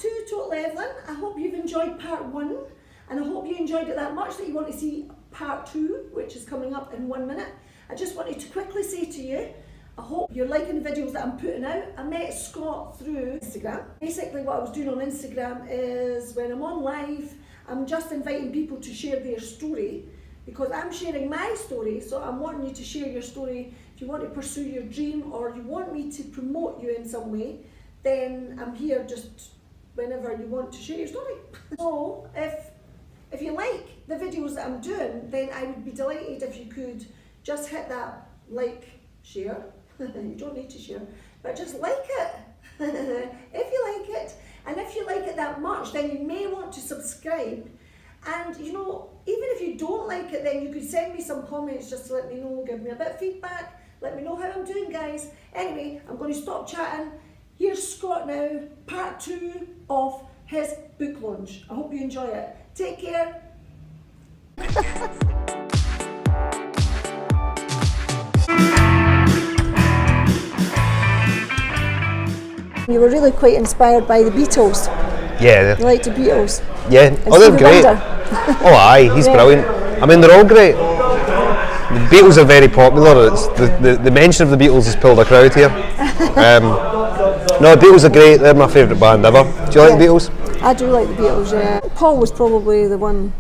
to Totallyevelyn. I hope you've enjoyed part 1 and I hope you enjoyed it that much that you want to see part 2, which is coming up in 1 minute. I just wanted to quickly say to you, I hope you're liking the videos that I'm putting out. I met Scott through Instagram. Basically what I was doing on Instagram is when I'm on live, I'm just inviting people to share their story because I'm sharing my story, so I'm wanting you to share your story. If you want to pursue your dream or you want me to promote you in some way, then I'm here just whenever you want to share your story. So if you like the videos that I'm doing, then I would be delighted if you could just hit that like, share. You don't need to share, but just like it if you like it. And if you like it that much, then you may want to subscribe. And you know, even if you don't like it, then you could send me some comments just to let me know, give me a bit of feedback, let me know how I'm doing, guys. Anyway, I'm going to stop chatting. Here's Scott now, part 2 of his book launch. I hope you enjoy it. Take care. You were really quite inspired by the Beatles. Yeah. You liked the Beatles? Yeah. Oh, they're great. Oh, aye, he's brilliant. I mean, they're all great. The Beatles are very popular. It's the mention of the Beatles has pulled a crowd here. No, the Beatles are great. They're my favourite band ever. Do you like the Beatles? I do like the Beatles, yeah. Paul was probably the one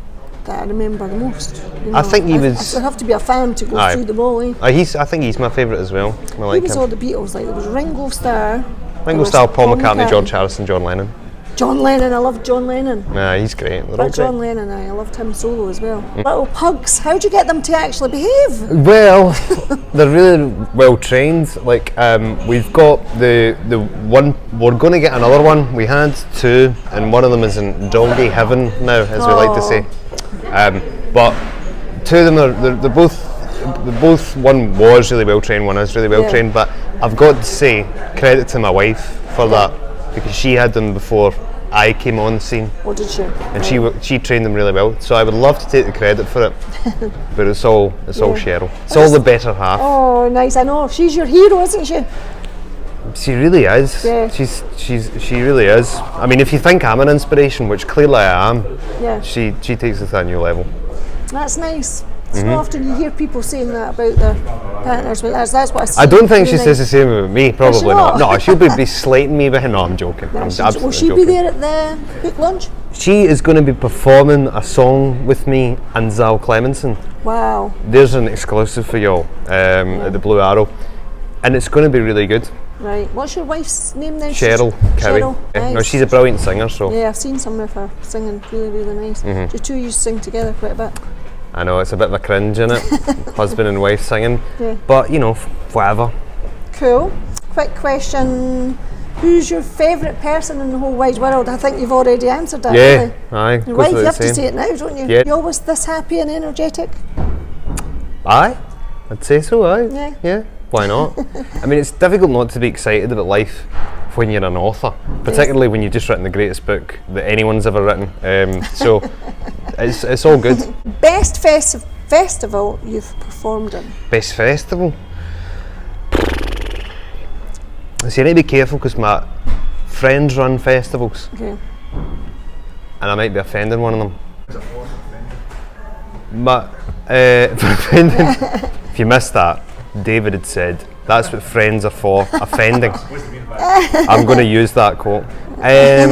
that I remember the most. You know, I think he was... I'd have to be a fan to go through them all, eh? I think he's my favourite as well. I like Who was him. all the Beatles like? There was Ringo Starr, Paul McCartney, George Harrison, John Lennon. John Lennon, I loved John Lennon. Yeah, he's great. They're all But John great. Lennon, I loved him solo as well. Little pugs, how'd you get them to actually behave? Well, they're really well trained. Like we've got the one. We're going to get another one. We had 2, and one of them is in doggy heaven now, as we like to say. But 2 of them they're both. One was really well trained. One is really well trained. But I've got to say credit to my wife for that because she had them before I came on the scene. What did she? And she trained them really well. So I would love to take the credit for it, but it's all Cheryl. It's all the better half. Oh, nice! I know she's your hero, isn't she? She really is. Yeah. She really is. I mean, if you think I'm an inspiration, which clearly I am, she takes it to a new level. That's nice. It's not often you hear people saying that about their partners, but that's what I see. I don't think she really says the same about me. Probably not. No, she'll be slating me behind. No, I'm joking. I'm absolutely will she joking. be there at the book launch? She is going to be performing a song with me and Zal Clemenson. Wow. There's an exclusive for y'all at the Blue Arrow, and it's going to be really good. Right. What's your wife's name then? Cheryl Cowie. Nice. No, she's a brilliant singer. So yeah, I've seen some of her singing. Really, really nice. The 2 of you sing together quite a bit. I know it's a bit of a cringe in it, husband and wife singing. Yeah. But you know, whatever. Cool. Quick question. Who's your favourite person in the whole wide world? I think you've already answered that. Yeah, really. aye. Your wife, you have to say it now, don't you? Yeah. You always this happy and energetic? Aye, I'd say so, aye. Yeah. Yeah, why not? I mean, it's difficult not to be excited about life when you're an author, particularly when you've just written the greatest book that anyone's ever written. So it's all good. Best festival you've performed in? Best festival? See, I need to be careful because my friends run festivals. Okay. And I might be offending one of them. But if you missed that, David had said that's what friends are for, offending. I'm going to use that quote. I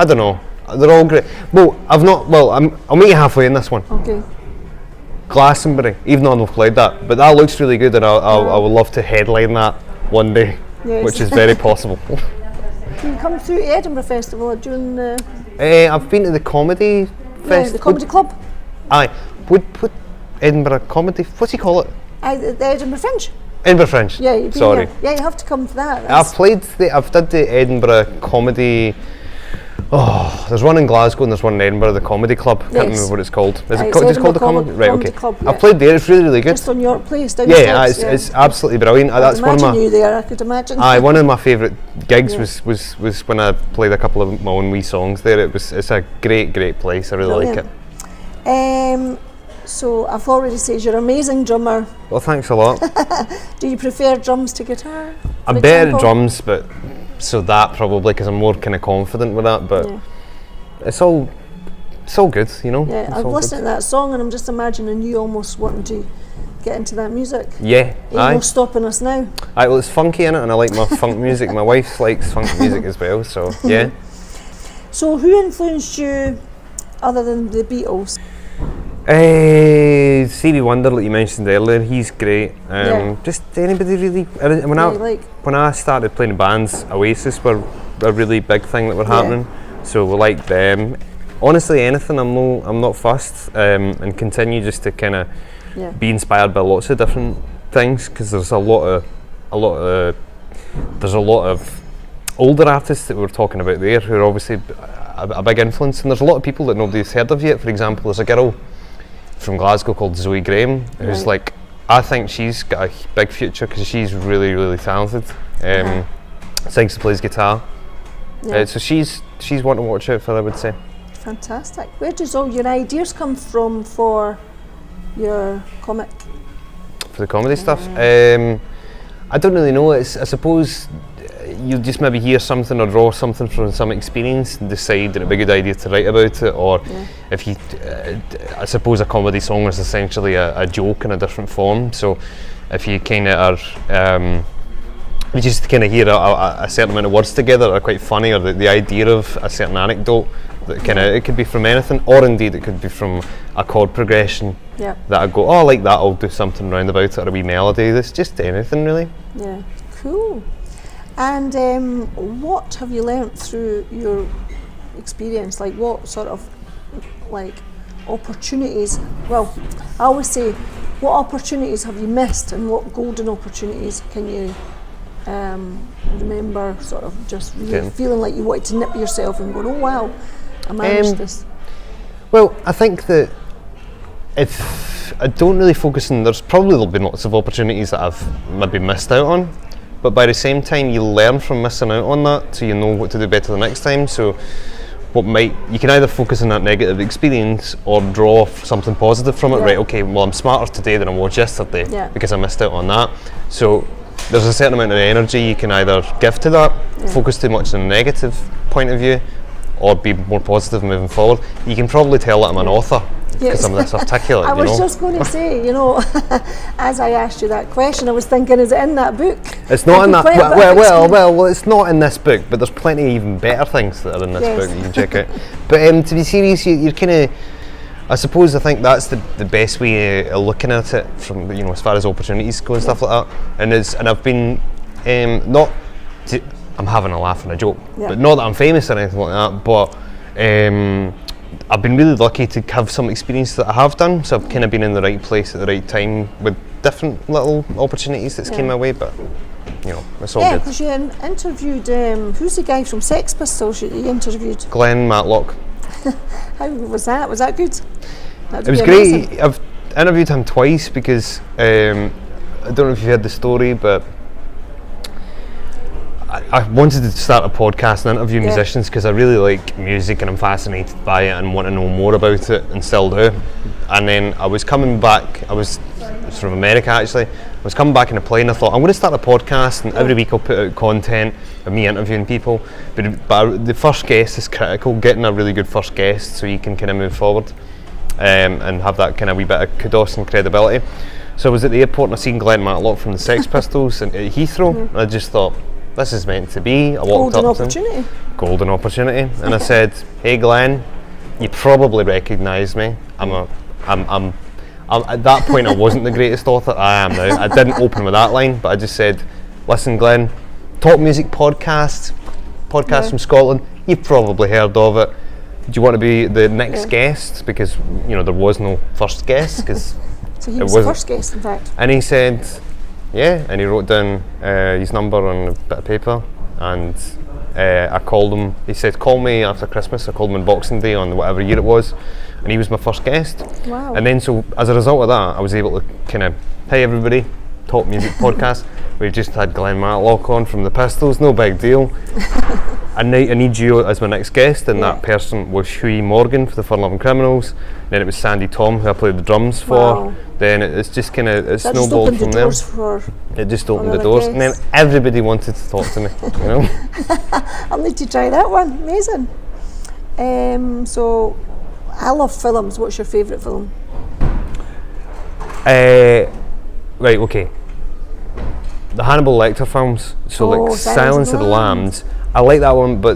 don't know. They're all great. Well, I'll meet you halfway in this one. Okay. Glastonbury, even though I've not played that, but that looks really good, and I would love to headline that one day, which is very possible. Can you come through to Edinburgh Festival during the... I've been to the comedy fest. The comedy club? Aye. Would Edinburgh comedy, what's he call it? The Edinburgh Fringe. Edinburgh Fringe. Yeah, you've been Sorry. there. Yeah, you have to come to that. I've did the Edinburgh comedy. Oh, there's one in Glasgow and there's one in Edinburgh, the Comedy Club. Can't remember what it's called. Is it called the Comedy? Right, okay. Club, yeah. I've played there. It's really, really good. Just on York Place downstairs. Yeah, it's absolutely brilliant. That's one of my. You there, I could imagine. Aye, one of my favourite gigs was when I played a couple of my own wee songs there. It's a great place. I really like it. So I've already said you're an amazing drummer. Well, thanks a lot. Do you prefer drums to guitar? I'm better at drums, but So that probably, because I'm more kind of confident with that, but it's all good, you know. Yeah, I'm listening to that song and I'm just imagining you almost wanting to get into that music. Yeah, Ain't no stopping us now. Aye, well, it's funky in it, and I like my funk music. My wife likes funk music as well, so yeah. So who influenced you other than the Beatles? Stevie Wonder, like you mentioned earlier, he's great. Just anybody really. When I started playing in bands, Oasis were a really big thing that were happening, so we liked them. Honestly, anything, I'm not fussed, and continue just to kind of be inspired by lots of different things, because there's a lot of older artists that we're talking about there who are obviously a big influence, and there's a lot of people that nobody's heard of yet. For example, there's a girl from Glasgow called Zoe Graham, who's like, I think she's got a big future because she's really, really talented. Sings and plays guitar. So she's one to watch out for, I would say. Fantastic. Where does all your ideas come from for your comic? For the comedy stuff? I don't really know. I suppose you just maybe hear something or draw something from some experience and decide that it'd be a good idea to write about it, or if you, I suppose a comedy song is essentially a joke in a different form, so if you kind of are, you just kind of hear a certain amount of words together that are quite funny, or the idea of a certain anecdote, that kind of, it could be from anything, or indeed it could be from a chord progression that I go, oh, I like that, I'll do something round about it, or a wee melody. That's just anything really. Yeah, cool. And what have you learnt through your experience? Like, what sort of opportunities? Well, I always say, what opportunities have you missed, and what golden opportunities can you remember? Sort of just really feeling like you wanted to nip yourself and going, oh wow, I managed this. Well, I think that if I don't really focus on, there's probably been lots of opportunities that I've maybe missed out on. But by the same time, you learn from missing out on that, so you know what to do better the next time. So you can either focus on that negative experience or draw something positive from it. Right, okay, well, I'm smarter today than I was yesterday because I missed out on that. So there's a certain amount of energy you can either give to that, focus too much on a negative point of view, or be more positive moving forward. You can probably tell that I'm an author, because I'm this articulate. I was just going to say, as I asked you that question, I was thinking, is it in that book? It's not in that. Well, it's not in this book, but there's plenty of even better things that are in this book that you can check out. But to be serious, you're kind of, I think that's the best way of looking at it, from as far as opportunities go and stuff like that. And I've been I'm having a laugh and a joke, but not that I'm famous or anything like that. But I've been really lucky to have some experience that I have done, so I've kind of been in the right place at the right time with different little opportunities that's came my way, but it's all good. Yeah, because you interviewed, who's the guy from Sex Pistols you interviewed? Glenn Matlock. How was that? Was that good? It was great. I've interviewed him twice because, I don't know if you heard the story, but I wanted to start a podcast and interview musicians because I really like music and I'm fascinated by it and want to know more about it, and still do. And then I was coming back, it was from America actually, I was coming back in a plane. I thought, I'm going to start a podcast and every week I'll put out content of me interviewing people, but the first guest is critical, getting a really good first guest so you can kind of move forward and have that kind of wee bit of kudos and credibility. So I was at the airport and I seen Glenn Matlock from the Sex Pistols at Heathrow, and I just thought, this is meant to be. I walked up to him. Golden opportunity. And I said, hey Glenn, you probably recognise me. I'm at that point I wasn't the greatest author. I am now. I didn't open with that line, but I just said, listen Glenn, Talk Music podcast from Scotland, you've probably heard of it. Do you want to be the next guest? Because there was no first guest. So he was the first guest, in fact. And he said, yeah, and he wrote down his number on a bit of paper, and I called him. He said, call me after Christmas. I called him on Boxing Day on whatever year it was, and he was my first guest. Wow. And then so as a result of that, I was able to kind of, hey everybody, Talk Music podcast. We've just had Glenn Matlock on from the Pistols, no big deal. I need you as my next guest, and Yeah. that person was Huey Morgan for the Fun Loving Criminals. Then it was Sandy Tom, who I played the drums for. Wow. Then it's just kind of That just snowballed opened from the there. doors for. It just opened the another doors, and then guest. everybody wanted to talk to me. You know. I'll need to try that one. Amazing. So, I love films. What's your favourite film? Right. Okay. The Hannibal Lecter films. So like Silence of the Lambs. I like that one, but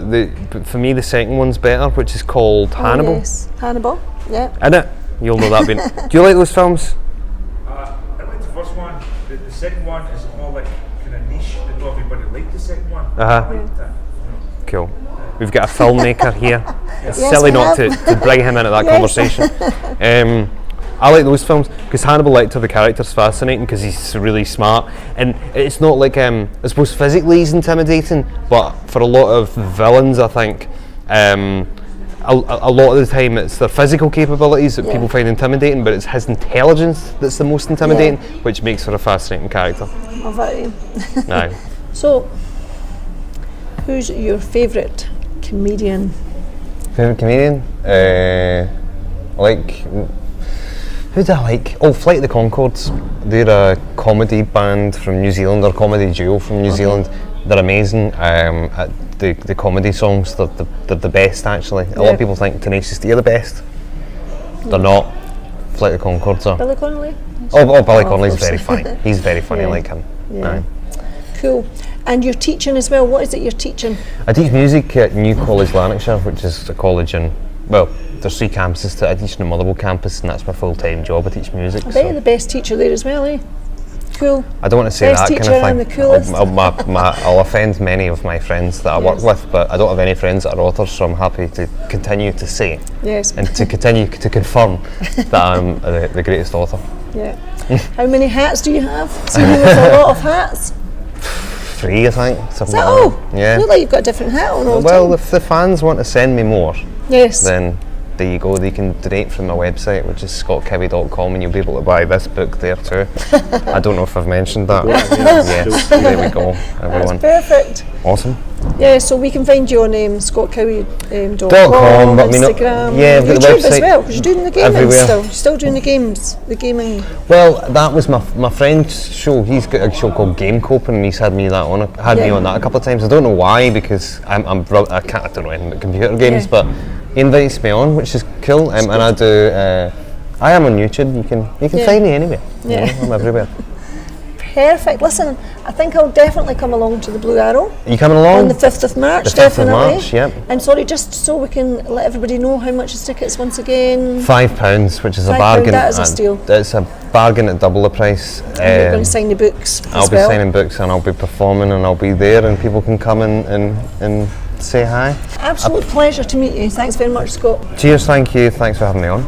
for me the second one's better, which is called Hannibal. Oh, yes. Hannibal. Yeah. Innit? You'll know that. Do you like those films? I like the first one. The second one is more like kind of niche. Not everybody liked the second one. I liked that. Cool. We've got a filmmaker here. It's Yes, silly we not have. to bring him into that Yes. conversation. I like those films because Hannibal Lecter, the character's fascinating because he's really smart, and it's not like I suppose physically he's intimidating, but for a lot of villains, I think a lot of the time it's their physical capabilities that people find intimidating, but it's his intelligence that's the most intimidating, which makes for a fascinating character. Love it. Aye. So, who's your favourite comedian? Favourite comedian? Like, who do I like? Oh, Flight of the Conchords. They're a comedy band from New Zealand, or a comedy duo from New Zealand. They're amazing at the comedy songs. They're the best, actually. A lot of people think Tenacious D are the best. They're not. Flight of the Conchords are. Billy Connolly? Oh, Billy Connolly's course. very funny. He's very funny, I like him. Yeah. Aye. Cool. And you're teaching as well. What is it you're teaching? I teach music at New College Lanarkshire, which is a college in, well, there's 3 campuses to it. I teach in the Motherwell campus, and that's my full-time job. I teach music. I bet you're the best teacher there as well, eh? Cool. I don't want to say Best that teacher kind of and thing. the coolest. I'll offend many of my friends that I work with, but I don't have any friends that are authors, so I'm happy to continue to say Yes. and to continue to confirm that I'm the greatest author. Yeah. How many hats do you have? See, there's a lot of hats. 3, I think. Is Something that like all? that. Yeah. Look like you've got a different hat on all the Well, time. if the fans want to send me more, Yes. then there you go. They can donate from my website, which is scottcowie.com, and you'll be able to buy this book there too. I don't know if I've mentioned that. Yes, there we go, everyone. Perfect. Awesome. Yeah, so we can find you on scottcowie.com, .com, but Instagram, yeah, but the YouTube as website well, because you're doing the gaming everywhere. still. You're still doing the games, the gaming. Well, that was my friend's show. He's got a show called Game Coping, and he's had me me on that a couple of times. I don't know why, because I don't know anything about computer games, but he invites me on, which is cool. And I do. I am on YouTube. You can find me anywhere. Yeah. You know, I'm everywhere. Perfect. Listen, I think I'll definitely come along to the Blue Arrow. Are you coming along? On the 5th of March, The 5th of definitely. March, yep. And sorry, just so we can let everybody know how much is tickets once again. £5, which is a £5, bargain. that is a steal. It's a bargain at double the price. And you're going to sign the books I'll as be well. signing books, and I'll be performing, and I'll be there, and people can come and say hi. Absolute pleasure to meet you. Thanks very much, Scott. Cheers, thank you. Thanks for having me on.